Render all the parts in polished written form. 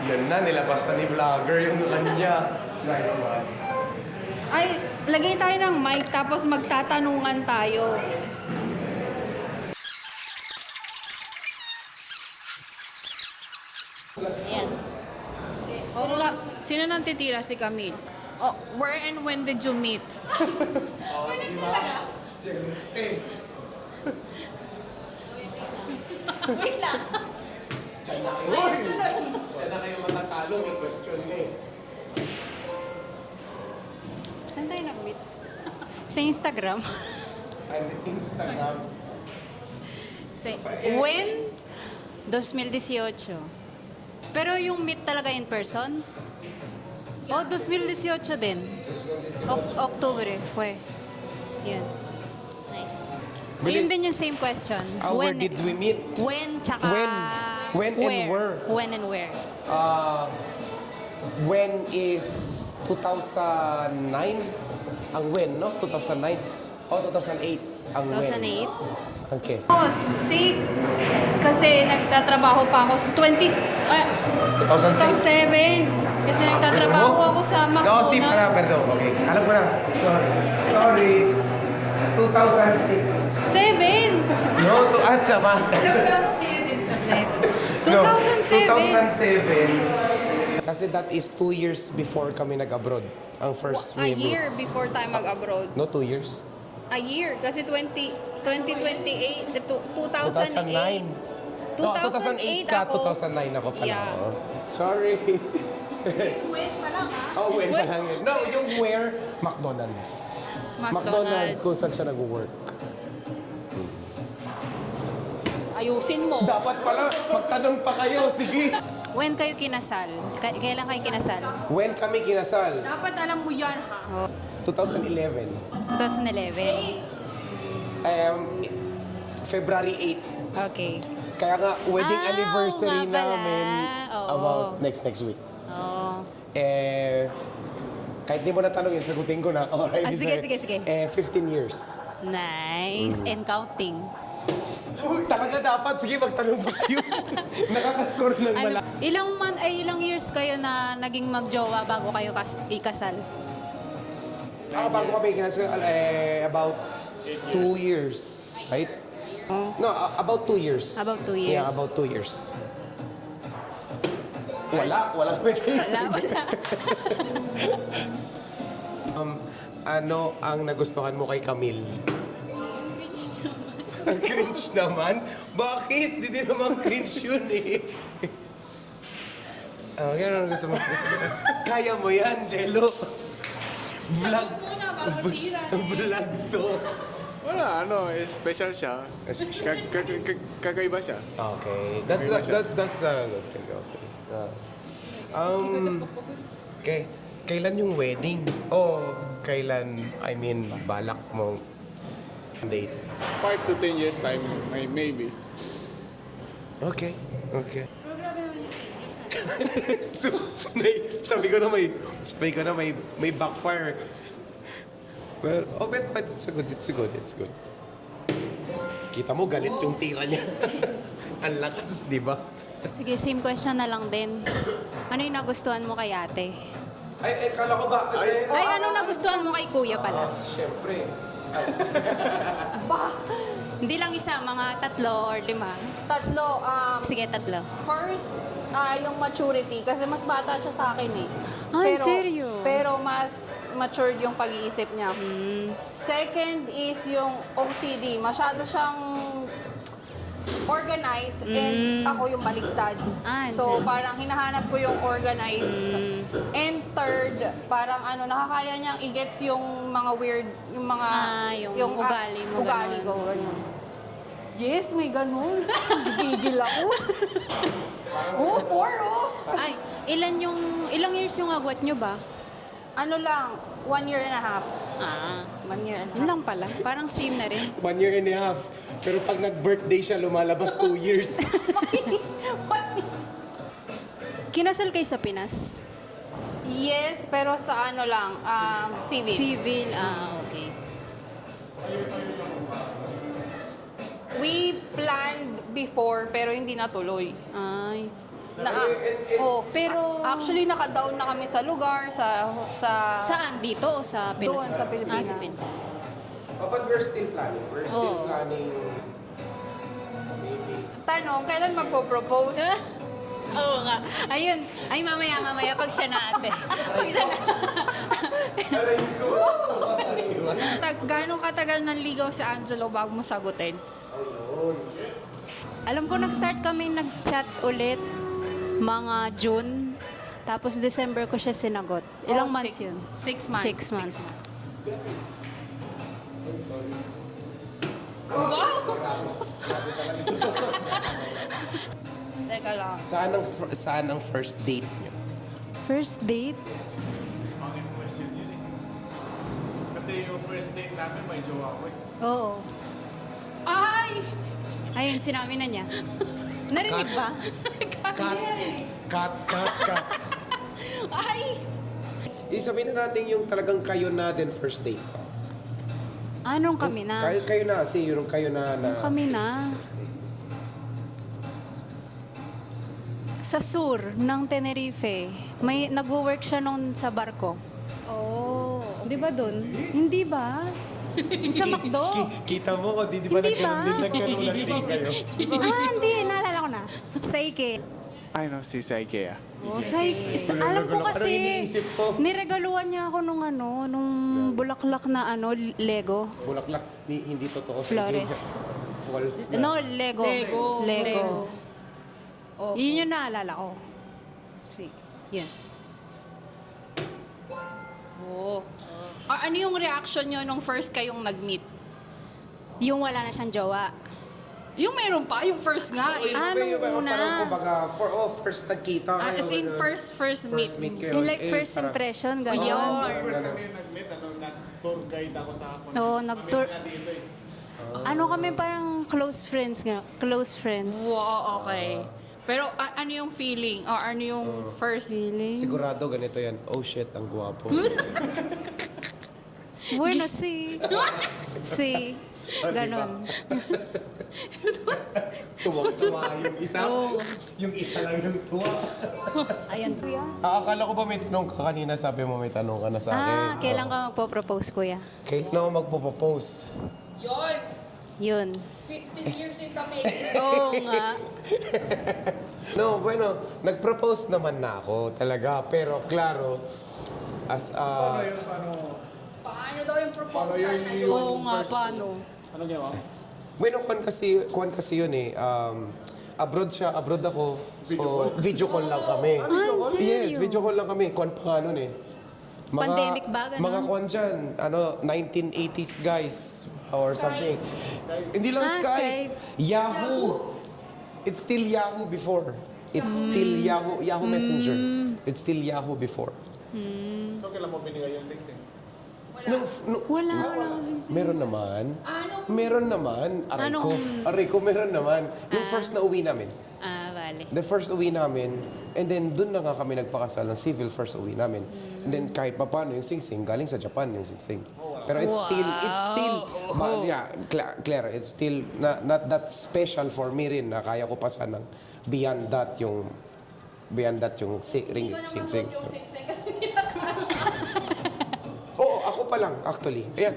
Yun na, nilabas na ni vlogger yung kanya. Nice one. Ay, lagay tayo ng mic tapos magtatanungan tayo. Ayan. Oh, sino nang titira? Si Camille. Oh, where and when did you meet? Di ba? Siyempre. Wait lang. Diyan na kayo. Diyan na kayo matatalo. May question na eh. Saan tayo nag-meet? Sa Instagram. And Instagram. Sa, when? 2018. Pero yung meet talaga in person? Oh, 2018 din. Octubre, fue. Yan. Nice. Ayun din yung same question. Where did we meet? When, tsaka... When and where? When and where? When is 2009? Ang when, no? 2009? Oh, 2008. Ang when. 2008? Okay. Oh, si... Kasi nagtatrabaho pa ako. 2006? 2007. Kasi nagtatrabaho ako sa McDonald's. No, si pardon. Okay. Alam ko na. Sorry. 2006. 7! No, sama. 2007. 2007. Kasi that is 2 years before kami nag-abroad. Ang first A we meet. year before tayo mag-abroad. No, 2 years. A year. Kasi 2028, 2008. 2009. No, 2008 ka, 2009 ako pala. Yeah. Oh. Sorry. When pa lang ha? Oh, when pa lang yun. No, yung where? McDonald's. McDonald's kung saan siya nag-work. Ayusin mo. Dapat pala, magtanong pa kayo. Sige. When kayo kinasal? Kailan kayo kinasal? When kami kinasal? Dapat alam mo yan ha? 2011. 2011. February 8. Okay. Kaya nga, wedding Ah, anniversary oo nga pala. namin Oo. about next week. Oh. Kahit di mo natanongin, sagutin ko na. Alright, Sige. 15 years. Nice. And counting. Talaga dapat. Sige, magtanong po kayo. Nakakascore ng Ano, malaki. ilang years kayo na naging magjowa bago kayo ikasal? Bago kami kinasal, about 2 years. Right? No, about 2 years. About 2 years. Yeah, about 2 years. Walang case. Wala. Ano ang nagustuhan mo kay Camille? Ang cringe naman? Bakit? Hindi naman cringe yun eh. Gano'n gusto mo. Kaya mo yan, Jello. Vlog. Vlog to. Wala, special siya. Special. Kakaiba siya. Okay. That's a good thing. Okay. Okay. Kailan yung wedding? Kailan, balak mong date? 5 to 10 years time, maybe. Okay. So, sabi ko na may backfire. But it's good. Kita mo, galit yung tira niya. Ang lakas, di ba? Sige, same question na lang din. Ano yung nagustuhan mo kay ate? Kala ko ba? Ay, ano nagustuhan mo kay kuya pala? Siyempre. Hindi lang isa, mga 3 or 5. Tatlo, Sige, 3. first, yung maturity. Kasi mas bata siya sa akin eh. Ay, seryo? Pero mas matured yung pag-iisip niya. Second is yung OCD. Masyado siyang organized and ako yung baligtad. So, parang hinahanap ko yung organized. And third, parang nakakaya niyang i-gets yung mga weird, yung mga... yung ugali mo, Ugali ganun. ko. Ganun. Yes, may ganun. Gigigil ako. 4. Ay, ilang years yung agwat nyo ba? Ano lang, 1 year and a half. 1 year and a Yun half. lang pala. Parang same na rin. 1 year and a half. Pero pag nag-birthday siya, lumalabas 2 years. Kinasal kayo sa Pinas? Yes, pero sa civil. Civil, okay. We planned before, pero hindi natuloy. Ay. Pero Actually, naka-down na kami sa lugar, sa saan? Dito o sa doon Pinas? sa Pilipinas. Sa Pinas. Oh, but we're still planning. We're still planning. Maybe. Tanong, kailan magpo-propose? Oo nga. Ayun. Ay, mamaya pag siya na ate. Pag siya na. Gano'ng katagal nang ligaw si Angelo bago mo sagutin? Alam ko nag-start kami nag-chat ulit mga June. Tapos December ko siya sinagot. Ilang months yun? 6 months. 6 months. Teka lang. Saan ang first date niyo? First date? Pangin question yun eh. Kasi yung first date namin may jowa ko eh. Oo. Ay! Ayun, sinabi na niya. Narinig ba? Cut. Ay! Isabihin na natin yung talagang kayo na din first date. Anong kami na? Kayo na, kasi yung kayo na. Kami na. Sa sur ng Tenerife, may nagwo-work siya noon sa barko. Oh. Di ba doon? Hindi ba? Sa McDo. Kita mo, di ba Hindi ba? nagkaroon din kayo? Hindi. Naalala ko na. Sa Ike. Ay no, si Ikea. Oh, alam ko Ano kasi, iniisip ko? niregaluhan niya ako nung bulaklak na Lego. Bulaklak, hindi totoo. Flores. False. No, Lego. Lego. Oh. Yun yung naalala ko. See, yun. Oh. Ano yung reaction nyo nung first kayong nag-meet? Yung wala na siyang jowa. Yung meron pa, yung first nga. Nung una? Parang kumbaga, first nagkita kayo. As in, first meet. First meet kayo. Yung like Eh, first parang- impression, Yun. gano'n. First kami yung nag-meet, nag-tour guide ako sa hapon. Oo, nag-tour. Kami na dito eh. Ano kami parang close friends nga. Close friends. Wow, okay. Pero ano yung feeling? Or ano yung first? Feeling. Sigurado ganito yan. Oh shit, ang gwapo. Bueno, si. Si. Ganon. Tuwang-tuwa yung isa. Yung isa lang yung tuwa. Ayun. Kuya. Akala ko ba may tanong ka kanina? Sabi mo may tanong ka na sa akin. Kailan ka magpo-propose, kuya? Kailan ako magpo-propose? Yun! Yun. 15 years in the making. Oo nga. No, bueno, nag-propose naman na ako talaga. Pero klaro, as Paano yun? Paano? Paano daw yung Paano proposal yun na yung yun? Oo nga, first paano? Ano ginawa? bueno, kuwan kasi yun eh. Abroad siya, abroad ako. So, video call lang kami. Ah, Yes, seryo? video call lang kami. Kuwan pa nga nun eh. Pandemic ba, ganun? Mga kuwan dyan, 1980s guys or something. Hindi lang Skype. Yahoo. It's still Yahoo before. It's still Yahoo Messenger. It's still Yahoo before. So kailan mo binigay yung 6 eh? No, Wala. meron naman. Meron naman. Aray ko, meron naman. Yung first na uwi namin. Vale. The first uwi namin, and then doon na nga kami nagpakasal ng civil first uwi namin. And then kahit pa paano, yung sing-sing, galing sa Japan yung sing-sing. Pero it's still, yeah, Claire, it's still not that special for me rin na kaya ko pa sanang beyond that yung sing-sing. Oo, ako pa lang, actually. Ayan.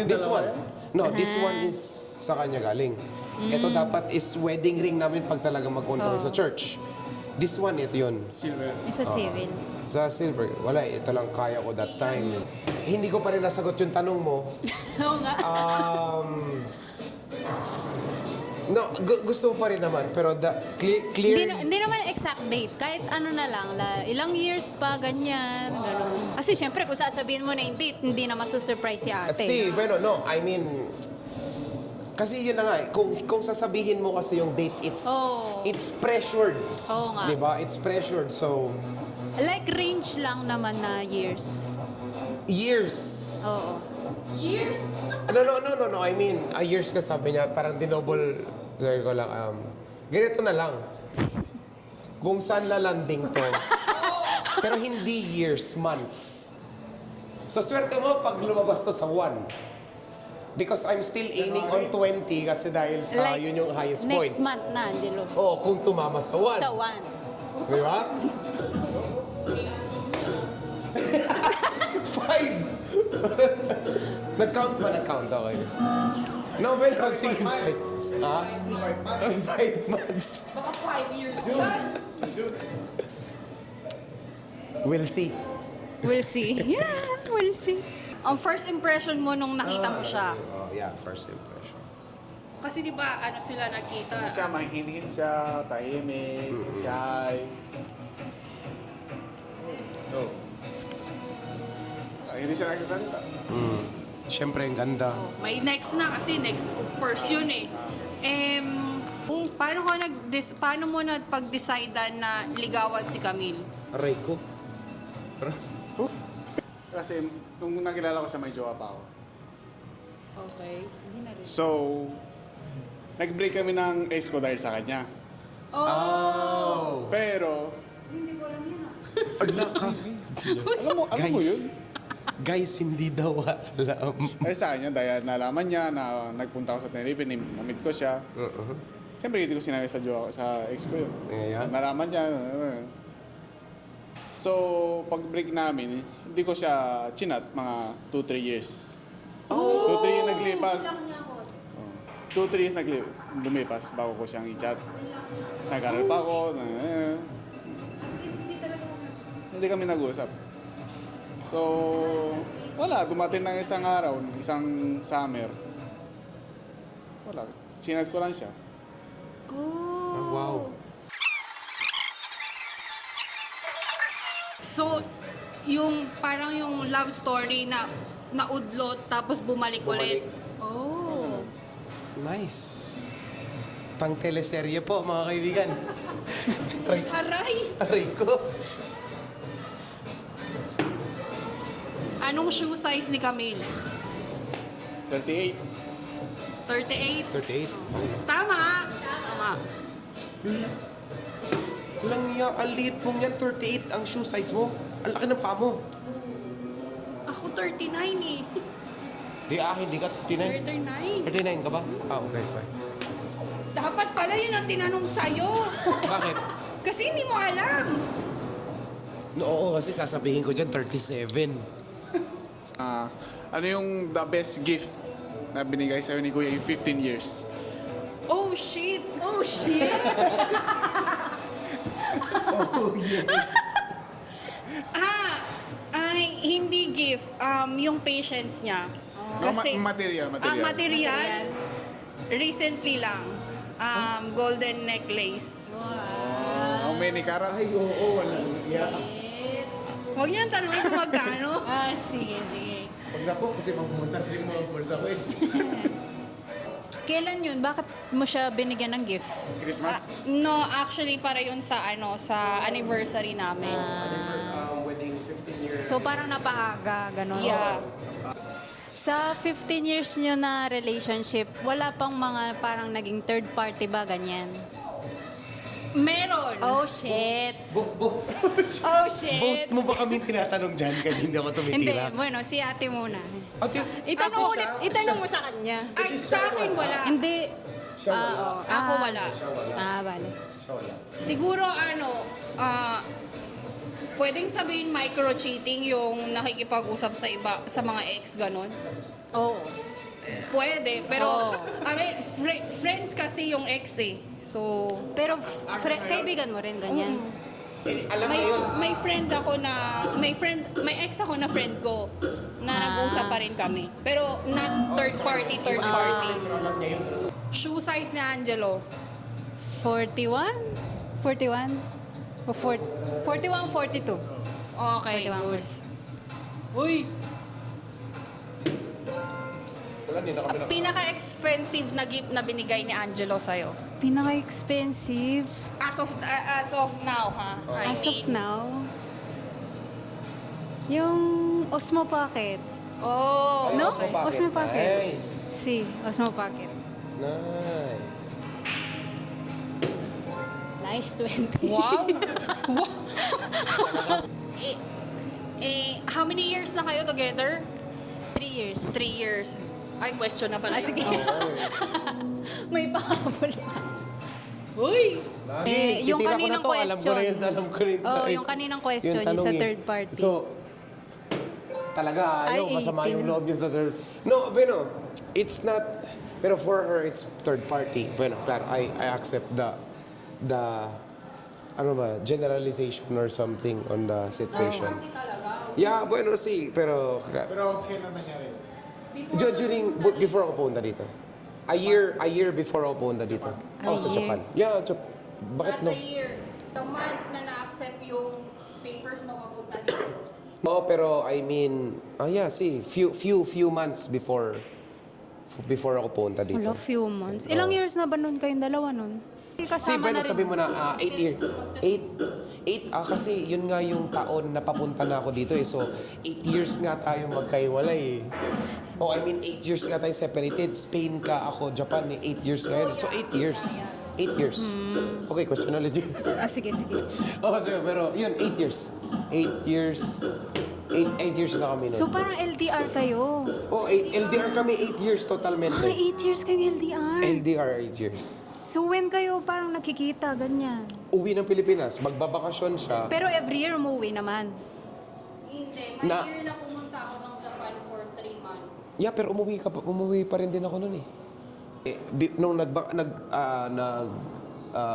This one. No, this one is sa kanya galing. Ito dapat is wedding ring namin pag talaga mag-on kami sa church. This one, ito yun. Silver. Isa civil. Sa silver, wala, ito lang kaya ko that time. Hindi ko pa rin nasagot yung tanong mo. Oo nga. No, gusto ko pa rin naman, pero clear. Hindi naman exact date. Kahit ano na lang, ilang years pa, ganyan, gano'n. Kasi syempre, kung sasabihin mo na yung date, hindi na masusurprise si ate. Bueno, no, I mean, kasi yun na nga, kung sasabihin mo kasi yung date, it's pressured. Oo nga. Diba? It's pressured, so, Like range lang naman na years. years. Oo. Years? No. I mean, years ka sabi niya, parang dinouble, sorry ko lang, ganito na lang. Kung saan lalanding to. Pero hindi years, months. So, swerte mo pag lumabas to sa 1. Because I'm still aiming on 20 kasi dahil sa yun yung highest points. Next month na, Angelo. Oo, kung tumama sa 1. Sa 1. Di ba? 5! Nag-count ba? Nag-count ako yun. No, pero sige. Ha? 5 months. Baka 5 years. We'll see. We'll see. Yeah, we'll see. Ang first impression mo nung nakita mo siya. Oh, yeah, first impression. Kasi di ba ano sila nakita? Siya, mahinhin siya, tahimik, shy. Oh. Hindi siya nagsasalita. Siyempre, ang ganda. May next na kasi next person eh. Paano mo na pag-decidean na ligawan si Camille? Aray ko. Kasi nung nakilala ko siya, may jowa pa ako. Okay. So, nag-break kami ng ex ko dahil sa kanya. Oh! Pero, Ala ka. alam mo yun? Guys, hindi daw alam. Dahil sa kanya, dahil nalaman niya na nagpunta ako sa Tenerife, na-meet ko siya. Siyempre, hindi ko sinabi sa jowa, sa ex ko yun. Ayan. Nalaman niya. So, pag-break namin, hindi ko siya chinat mga 2-3 years. 2-3 years naglipas. 2-3 years lumipas bago ko siyang i-chat. Nag-aral pa ako. Hindi kami nag-usap. So, wala. Dumating ng isang araw, isang summer. Wala. Chinat ko lang siya. Oh, wow. So, yung parang yung love story na naudlot tapos bumalik ulit. Oh. Nice. Pang teleserye po, mga kaibigan. Aray! Aray ko. Anong shoe size ni Camille? 38. 38? 38. Tama! Tama. Lang yan, ang liit mong yan, 38 ang shoe size mo. Ang laki ng paa mo. Ako 39 eh. Hindi ka 39. 39. 39 ka ba? Ah, okay, fine. Dapat pala yun ang tinanong sa'yo. Bakit? Kasi hindi mo alam. No, oo, kasi sasabihin ko dyan, 37. Ano yung the best gift na binigay sa'yo ni Kuya in 15 years? Oh shit! Oh shit! Oh, yes. Ay, hindi gift. Yung patience niya. Kasi, Material. material. Recently lang. Golden necklace. How many carats? Ay, Oo, wala siya. Huwag niyo tanongin kung magkano. Sige, sige. Pag na po, kasi magpumuntas yung mga bulsa ko eh. Kailan yun? Bakit mo siya binigyan ng gift? Christmas? No, actually para yun sa sa anniversary namin. Wedding 15 years. So parang napaaga, gano'n? Yeah. Sa 15 years nyo na relationship, wala pang mga parang naging third party ba, ganyan? Meron. Oh, shit! Oh, Oh, shit. both mo ba kami tinatanong dyan kaya hindi ako Hindi, tumitira? bueno, si ate muna. Ate, Itanong, ako ulit, siya? itanong mo sa kanya. Ay, sa akin wala. Hindi. Ako wala. Bale. Siguro pwedeng sabihin micro-cheating yung nakikipag-usap sa iba, sa mga ex, ganon. Oo. Pwede, pero friends kasi yung ex eh. So, Pero kaibigan mo rin, ganyan. Alam mo yun. may friend ako na, may ex ako na friend ko na nag-uusap pa rin kami. Pero not third party. Alam niya yun. Shoe size ni Angelo. 41? 41? O 41, 42. Okay, 41 good. first. Uy! Wala, hindi na kami Pinaka-expensive na gift na binigay ni Angelo sa'yo? Pinaka-expensive? As of now, ha? I As of mean. now? Yung Osmo Pocket. Oh, No? Osmo Pocket. Osmo Pocket. Nice. Si, Osmo Pocket. Nice. Nice 20. wow! How many years na kayo together? 3 years. 3 years. Ay, question na pala. Sige. May pahabol pa. Uy! Yung Titira ko kaninang na to, alam ko na yun, question. alam ko rin. Oo, yung kaninang question, yung sa third party. So, talaga, ayaw, Ay, masama 18. yung loob niya sa third. No, bueno, it's not, pero for her, it's third party. Bueno, claro, I accept the, ano ba, generalization or something on the situation. Yeah, bueno, sí, pero, claro. Pero okay naman niya rin. Before ako pumunta dito. A year before ako pumunta dito. Oh, sa year. Japan. Yeah, bakit no? Not a year. The month na na-accept yung papers mo papunta dito. No, pero I mean, yeah, see, few months before ako pumunta dito. Wala, few months. Ilang years na ba nun kayong dalawa nun? Si Kasama Bueno, na rin. sabi mo na 8 year. 8 kasi yun nga yung taon na papunta na ako dito eh. So, 8 years nga tayo magkaiwalay eh. Oh, I mean, 8 years nga tayo separated. Spain ka, ako, Japan eh. 8 years ngayon. So, 8 years. 8 years. Okay, question ulit yun. Sige, sige. Oh, so, pero yun, 8 years. 8 years. 8 years na kami nun. So parang LDR kayo. Oh, LDR kami 8 years totalmente. 8 years kayong LDR. LDR 8 years. So when kayo parang nakikita, ganyan? Uwi ng Pilipinas, magbabakasyon siya. Pero every year umuwi naman. Hindi. May Na- year na pumunta ako ng Japan for 3 months. Yeah, pero umuwi pa rin din ako noon eh. Nung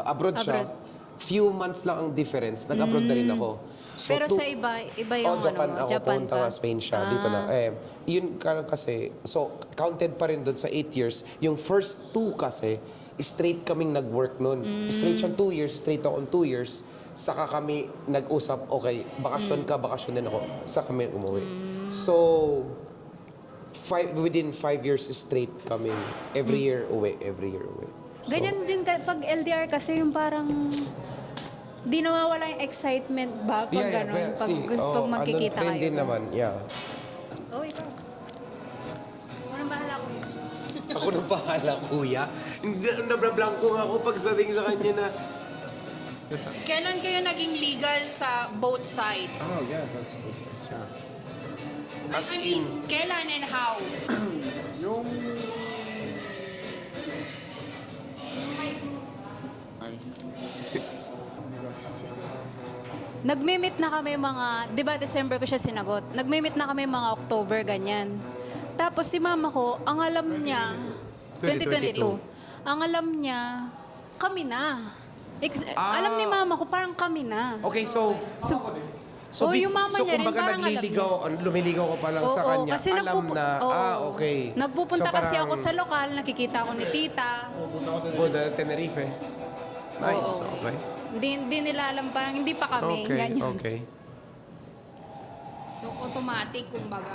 abroad siya, Abroad. few months lang ang difference. Nag-abroad na rin ako. So, Pero sa iba yung Japan ano, ako, Japan pumunta ka. nga Spain siya, dito na. Yun kasi, so counted pa rin doon sa 8 years. Yung first 2 kasi, straight kaming nag-work noon. Straight siyang 2 years, straight ako on 2 years. Saka kami nag-usap, okay, bakasyon ka, bakasyon din ako. Saka kami umuwi. So, within 5 years straight kami. Every year uwi. So, Ganyan din pag LDR kasi yung parang di nawawala yung excitement ba pag gano'n, pag magkikita friend kayo. din naman, yeah. Oh, ikaw. Unang bahala ko. Ako nang bahala, kuya. Nablablanko nga ako pagdating sa kanya na... Kailan kayo naging legal sa both sides? Oh, yeah, that's good. Sure. As I mean, in, kailan and how? Yung... Ay. Nagme-meet na kami mga, di ba December ko siya sinagot, nagme-meet na kami mga October, ganyan. Tapos si mama ko, ang alam niya, 2022, ang alam niya, kami na. Alam ni mama ko, parang kami na. okay, so Oh, yung mama so niya rin, kumbaga parang alam lumiligaw ko pa lang sa kanya, kasi alam na, okay. Nagpupunta So, kasi parang ako sa lokal, nakikita ko ni tita. Buda, Tenerife. Nice, Oo. okay. Hindi nila alam, parang hindi pa kami. ganyan. Okay. So, automatic, kumbaga.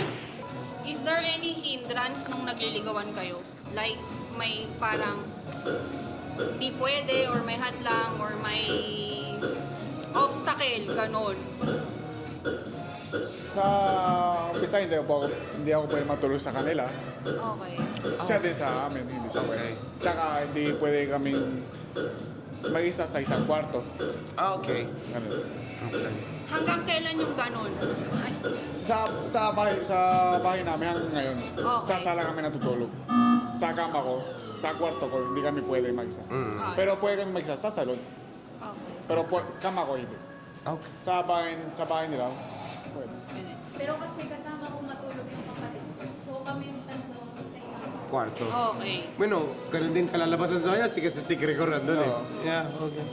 Is there any hindrance nung nagliligawan kayo? Like, may parang di pwede or may hadlang or may obstacle, ganon. Sa umpisa, hindi ako pwede matulog sa kanila. Okay. Siya din sa amin, hindi sa Okay. Tsaka hindi pwede kaming mag-isa sa isang kwarto. Okay. Ganun. Okay. Hanggang kailan yung ganon? Ay, Sa bahay namin hanggang ngayon, Okay. sa sala kami natutulog. Sa kama ko, sa kwarto ko, hindi kami pwede mag-isa. Pero pwede kami mag-isa sa salon. okay. Pero kama ko hindi. Okay. Sa bahay nila, pwede. Pero kasi kasama ko matulog yung kapatid ko. So kami tatlo sa isang Kwarto. Okay. Bueno, ganun din kalalabasan sa kanya. Sige, sa secret ko nandun eh. Oo. Yeah, okay.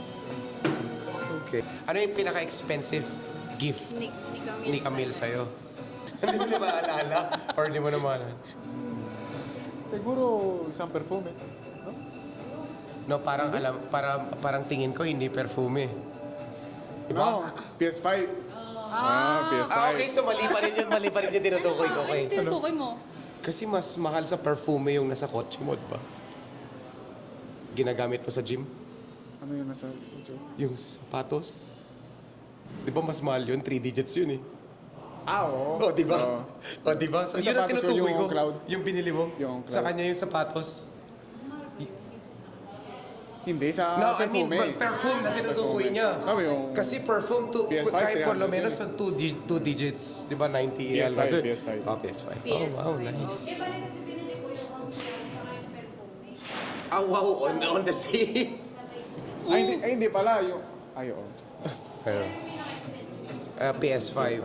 Okay. Ano yung pinaka-expensive gift ni Camille sa'yo? Hindi mo na maalala? Or hindi mo na maalala? Siguro isang perfume. No? No, parang parang tingin ko hindi perfume. No, PS5. PS5. Okay, so mali pa rin yung tinutukoy ko. Okay. Tinutukoy mo. Kasi mas mahal sa perfume yung nasa kotse mo, di ba? Ginagamit mo sa gym? Ano yun nasa kotse? Yung sapatos? Di ba mas mahal yun? 3 digits yun eh. Oo. Oh, di ba? Oo. Oh, di ba? So, Yung yun ang sapatos tinutukoy yung ko. Cloud? Yung binili mo. Yung Cloud. Sa kanya yung sapatos. Hindi, sa No, I mean, perfume. perfume na tinutukoy niya. Oh, yung Kasi perfume, PS5, kahit por lo 300 menos sa 2 digits, di ba, 90 PS5, So, PS5. Oh, PS5. Oh, wow, nice. Kasi binili ko yung tsaka yung perfume. Ah, wow, on the same. Ay, hindi pala. Yung, ay, oo. Ano? PS5.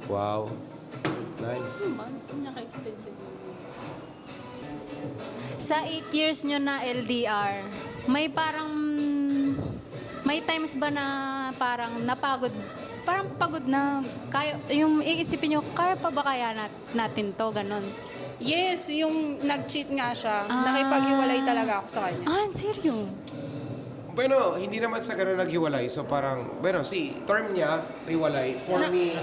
Wow. Nice. Pinaka-expensive mo. Sa 8 years nyo na LDR, may parang, may times ba na parang napagod, parang pagod na, kaya, yung iisipin nyo, kaya pa ba kaya natin to, ganon? Yes, yung nag-cheat nga siya. Ah. Nakipaghiwalay talaga ako sa kanya. Ah, seryo? Bueno, hindi naman sa ganun naghiwalay. So parang, bueno, si term niya, hiwalay. For me,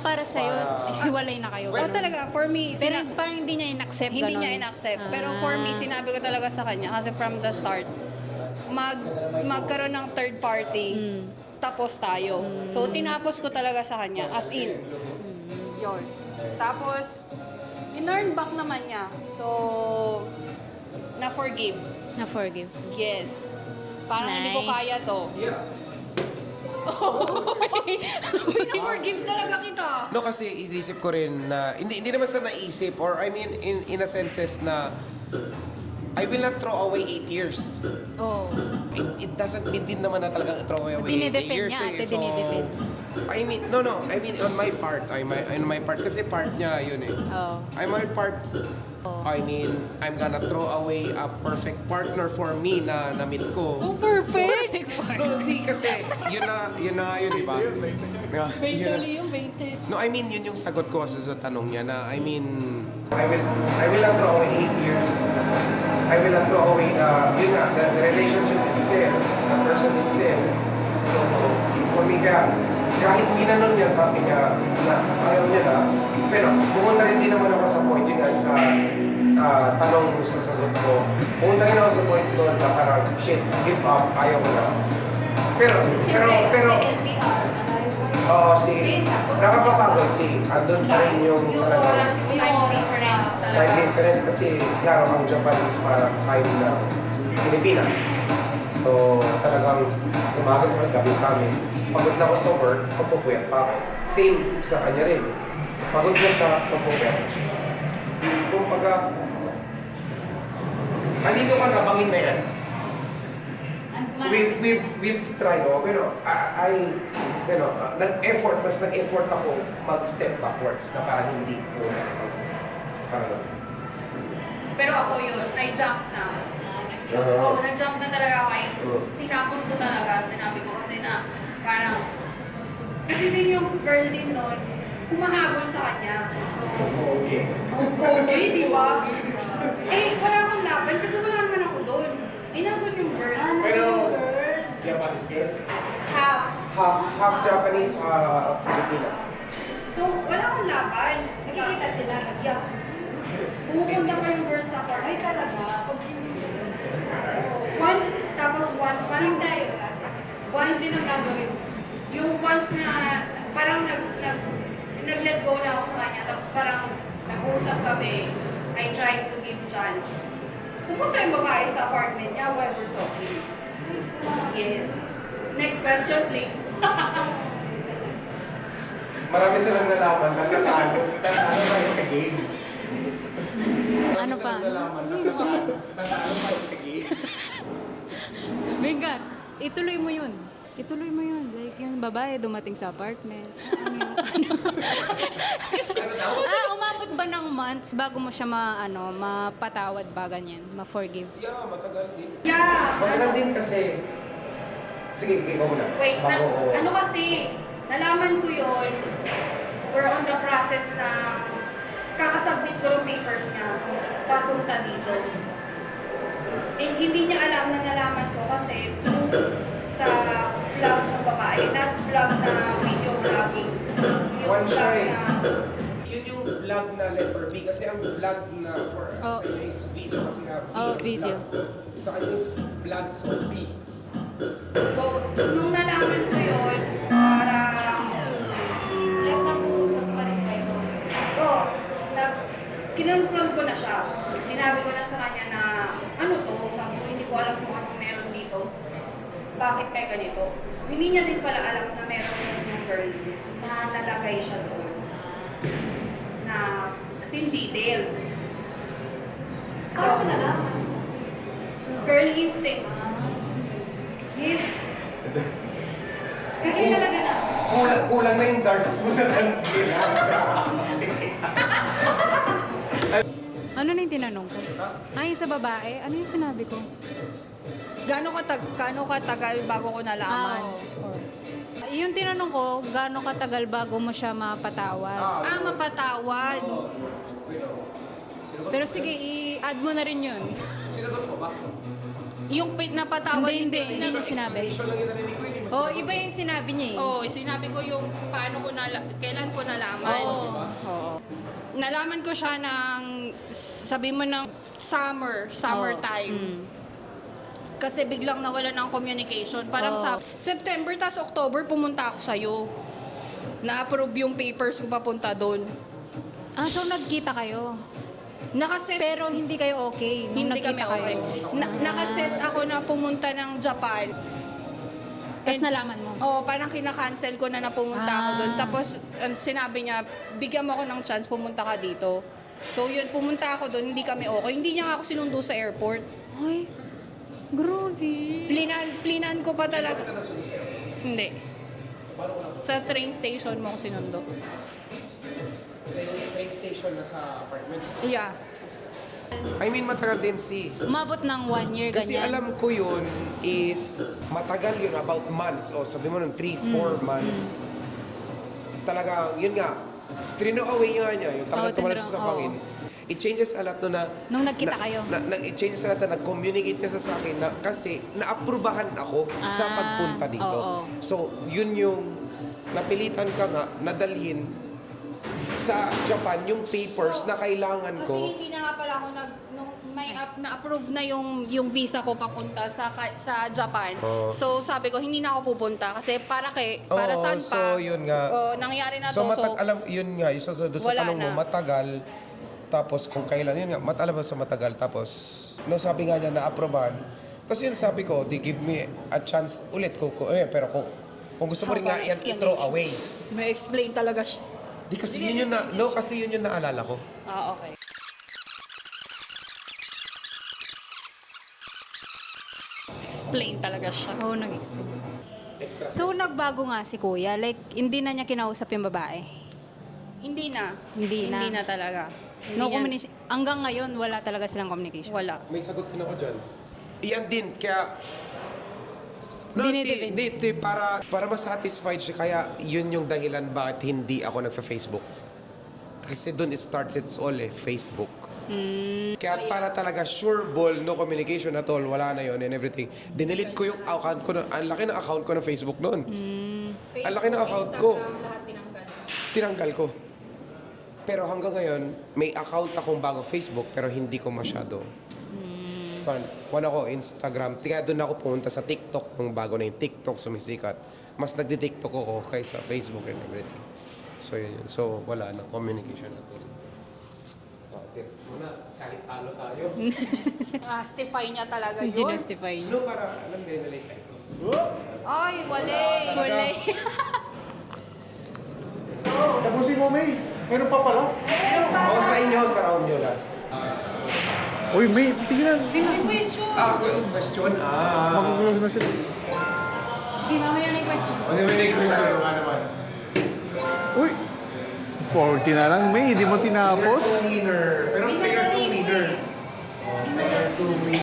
Para sa'yo, hiwalay na kayo. Oo ganon. talaga, for me, Pero parang hindi niya in-accept, hindi ganon. niya in-accept. Pero for me, sinabi ko talaga sa kanya, kasi from the start, magkaroon ng third party, tapos tayo. So, tinapos ko talaga sa kanya, as in. Yun. Tapos, in-earn back naman niya. So, na-forgive. Na-forgive. Yes. Parang hindi ko Nice. kaya to. Pina-forgive talaga kita. no, kasi inisip ko rin na, hindi naman sa naisip, or I mean, in a senses na, I will not throw away 8 years. Oh. It doesn't mean din naman na talagang throw away 8 Dinidefend years. niya, Eh. So, dinidefend. I mean, no, I mean, on my part, kasi part niya yun eh. Oh. On my part, I mean, I'm gonna throw away a perfect partner for me na na-meet ko. Oh, perfect! No, see, kasi yun na yun, di ba? Yeah, yun na. yung 20. No, I mean, yun yung sagot ko sa tanong niya na, I mean, I will not throw away 8 years. I will not throw away, yun nga, the relationship itself, the person itself. So, for me, kahit ginanon niya, sabi niya na ayaw niya na, pero pumunta rin din naman ako sa point yun nga sa tanong ko sa sagot ko. Pumunta rin ako sa point doon na parang, shit, give up, ayaw ko na. Pero, oo, nakakapagod andun pa rin yung talagang Time difference talaga. time difference kasi, klaro, ang Japan is parang time na Pilipinas. So, talagang umaga sa gabi sa amin. Pagod na ako sa work, pagpupuyat pa ako. Same sa kanya rin. Pagod na siya, pagpupuyat siya. Kung pagka, andito ka na, bangin na yan. We've tried, pero mas nag-effort ako mag-step backwards na parang hindi muna sa pag. Parang, Pero ako yun, I-jump na. Oo. Nag-jump na talaga ako. Oo. Tinapos ko talaga, sinabi ko kasi na parang, kasi din yung girl din nun, humahabol sa kanya. So, okay. okay, di ba? Eh, wala akong laban kasi wala naman ako doon. Eh, nandun yung girl. Pero, Japanese girl? Half. Half Japanese, Filipino. So, wala akong laban. Nakikita sila. Yeah. Pumupunta pa yung girl sa apartment. Ay, talaga? Once, tapos once, parang tayo. Once din ang gagawin. Yung once na, parang nag-let go na ako sa kanya, tapos parang nag-uusap kami, I tried to give chance. Pupunta yung babae sa apartment niya while we're talking. Yes. Next question, please. Marami silang nalaman na natalo tayo sa game. Ano pa? Nalaman na natalo tayo sa game. Venga, ituloy mo yun. Ituloy mo yun. Like yung babae dumating sa apartment. Umabot ba ng months bago mo siya mapatawad ba ganyan? Ma-forgive? Yeah, matagal din. Yeah. Matagal din kasi, sige, ikaw muna. Wait, Bago- ano kasi, nalaman ko yun, we're on the process na kakasubmit ko yung papers niya papunta dito. And hindi niya alam na nalaman ko kasi through sa vlog ng babae, not vlog na video vlogging. Yung One vlog shy. na, Yun yung vlog na letter B kasi ang vlog na for Oh. sa inyo is video kasi nga Oh, video. vlog. Sa kanya is vlog so B. so, nung nalaman ko yun, parang, nag-uusap pa rin kayo. Kinonfront ko na siya. Sinabi ko na sa kanya na, ano to, sabi ko, hindi ko alam kung ano meron dito. Bakit may ganito? So, hindi niya din pala alam na meron yung girl na nalagay siya doon. Na, as in detail. So, girl instinct. Is, kasi talaga na. Kulang na yung darts mo sa tangkila. Ano na yung tinanong ko? Ay, sa babae, ano yung sinabi ko? Gaano katagal bago ko nalaman? Yung tinanong ko, gaano katagal bago mo siya mapatawad? Mapatawad. Pero sige, i-add mo na rin yun. Sinagot mo ba? Yung napatawad, Hindi, ko hindi ko sinabi. Explanation lang yung narinig ko, hindi mo Oh, iba yung sinabi niya eh. Oo, sinabi ko yung paano ko kailan ko nalaman. Oo. Nalaman ko siya ng, sabi mo ng summer time. Kasi biglang nawala ng communication. Parang sa September, tas October, pumunta ako sa'yo. Na-approve yung papers ko papunta doon. Ah, so nagkita kayo? Nakaset, Pero hindi kayo okay nung hindi nagkita kami okay. kayo? Nakaset ako na pumunta ng Japan. Tapos nalaman mo? Oo, parang kinakancel ko na pumunta ako doon. Ah. Tapos sinabi niya, bigyan mo ako ng chance, pumunta ka dito. So yun, pumunta ako doon, hindi kami okay. Hindi niya ako sinundo sa airport. Ay, grabe. Plinan ko pa talaga. Hindi. Sa train station mo ako sinundo. train station na sa apartment. Yeah. I mean, matagal din si. Umabot ng 1 year, Kasi ganyan. alam ko yun is matagal yun, about months. O sabi mo nung 3-4 months. Talaga, yun nga, trino away nga niya, yung talagang tumalas tinuro, sa pangin. It changes a lot no na... Nung nagkita kayo. It changes a lot na nag-communicate ka sa akin na kasi naaprubahan ako sa pagpunta dito. oo. So, yun yung napilitan ka nga nadalhin sa Japan yung papers na kailangan Kasi ko. hindi na nga pala ako nung na-approve na yung visa ko papunta sa Japan. So sabi ko hindi na ako pupunta kasi para Oo, saan pa. so yun nga. Nangyari na So, to. alam, yun nga, isa sa doon sa Wala tanong mo, na. matagal, tapos kung kailan, yun nga, alam mo sa matagal, tapos, no, sabi nga niya, na-aprobahan. Tapos yun, sabi ko, they give me a chance ulit ko, pero kung gusto mo rin nga yan, i-throw away. May explain talaga siya. Di kasi yun yung kasi yun yung naalala ko. Okay. Explain talaga siya. Oo, nag-explain. Extra. So, nagbago nga si kuya. Like, hindi na niya kinausap yung babae. Hindi na. Hindi na. Hindi na talaga. No Hindi niya- communication. Hanggang ngayon, wala talaga silang communication. Wala. May sagot din ako dyan. Iyan din, kaya... No, Dinidefend. hindi, para ma-satisfied siya, kaya yun yung dahilan bakit hindi ako nagfa-Facebook. Kasi doon it starts it's all Facebook. Kaya para talaga sure ball, no communication at all, wala na yon and everything. Dinelete ko yung account ko, ang laki ng account ko ng Facebook noon. Ang laki ng account ko. Lahat tinanggal. Tinanggal ko. Pero hanggang ngayon, may account akong bago Facebook pero hindi ko masyado. Kung ako, Instagram. Kaya doon ako pumunta sa TikTok nung bago na yung TikTok sumisikat. Mas nagdi-TikTok ako kaysa Facebook and everything. So yun yun. So wala nang communication at all. Muna, kahit talo tayo. Justify niya talaga yun. Ginustify niya. No, para alam din nila yung side ko. Ay, wala. Wala. Tapusin mo, May. Meron pa pala. O sa inyo, sa round nyo last. Uy, May, sige na. Question? Magugulos na sila. Sige, mamaya na yung question. O, di ba may question nga naman? Uy, 40 na lang, May. Hindi mo tinapos. Winner. Pero winner to winner. Winner to winner.